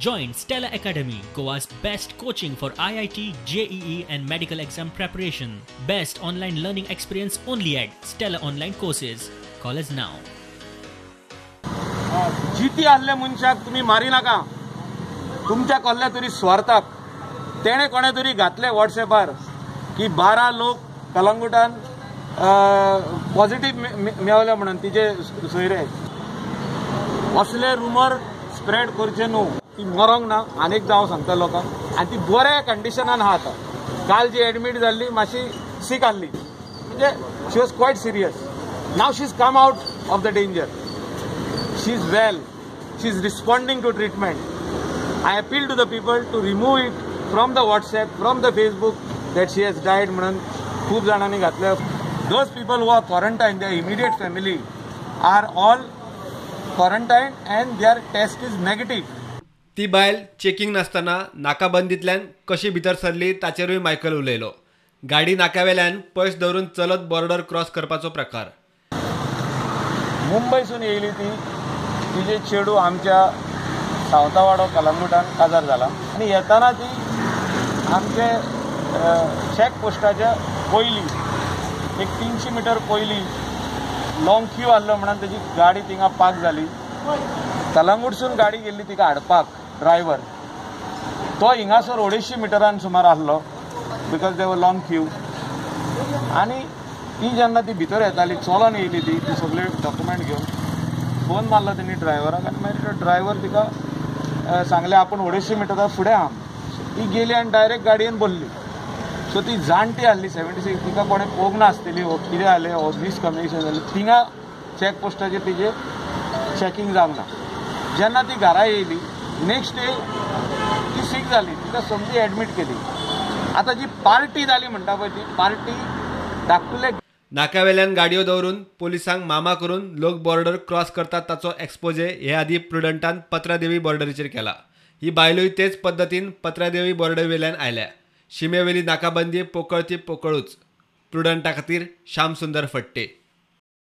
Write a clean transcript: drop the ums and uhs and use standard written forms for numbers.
Join Stella Academy, Goa's best coaching for IIT, JEE and medical exam preparation. Best online learning experience only at Stella Online Courses. Call us now. जिती आसले मनशाक तुम्ही मारी नाका. तुमच्या कसल्या तरी स्वार्थाक तेणे कोणे तरी घातले व्हॉट्सएपार की 12 लोक कलंगुटान पॉझिटिव्ह मेळले म्हणून तिचे सोयरे. असले रुमर स्प्रेड करचे न्हू. ती मरोंक ना. अनेकदा हांव सांगता लोकांक. आनी ती बऱ्या कंडिशनान आहा आतां. काल जी एडमीट जाल्ली मातशी सीक आसली म्हणजे शी वॉज क्वायट सिरियस. नाव she is come out of the danger. She is well. She is responding to treatment. I appeal to the people to remove it from the WhatsApp, from the Facebook that she has died. म्हणून खूप जणांनी घातले. Those people who are quarantined, their immediate family are all quarantined and their test is negative. ती बायल checking नासतना नाकाबंदीतल्यान कशी भितर सरली ताचेरूय मायकल उलयलो. गाडी नाक्यावेल्यान पयस दवरून चलत बॉर्डर क्रॉस करपाचो प्रकार. मुंबईसून येयली ती. तिचे चेडू आमच्या सावतावाडो कलंगुटान काजार जाला आणि येताना ती आमचे चॅक पोस्टाच्या पयलीं एक 300 मीटर पयलीं लॉंग क्यू आसलो म्हणून तेजी गाडी थिंगा पार्क जाली. कलंगूटसून गाडी गेल्ली तिका हाडपाक ड्रायव्हर. तो हिंगासर 250 मिटरान सुमार आसलो बिकॉज दे वर लॉंग क्यू. आनी ती जेन्ना ती भितर येताली चलोन येयली ती सगळे डॉक्युमेंट घेवन फोन मारलो तेणी ड्रायव्हराक आनी मागीर ड्रायव्हर तिका सांगलें आपूण 250 मिटरा फुडें आहा. ती गेली आनी डायरेक्ट गाडयेन बसली. सो ती जाणटी आसली 76. तिका कोणें पळोवंक नासतली हो कितें जालें हो मिसकम्युनिकेशन जालें. थिंगा चॅक पोस्टाचेर तिजें चॅकींग जावंक ना. जेन्ना ती घरा येयली नेक्स्ट डे ती सीक जाली. तिका समजी एडमीट केली. आतां जी पार्टी जाली म्हणटा पळय ती पार्टी धाकटुले नाक्यावेल्यान गाडयो दवरून पोलिसांक मामा करून लोक बॉर्डर क्रॉस करतात ताचो एक्सपोजे हे आदी प्रुडंटान पत्रादेवी बॉर्डरीचेर केला. ही बायलोय तेच पद्दतीन पत्रादेवी बॉर्डरवेल्यान आयल्या. शिमेवेली नाकाबंदी पोकळ ती पोकळूच. प्रुडंटा खातीर श्याम सुंदर फडटे.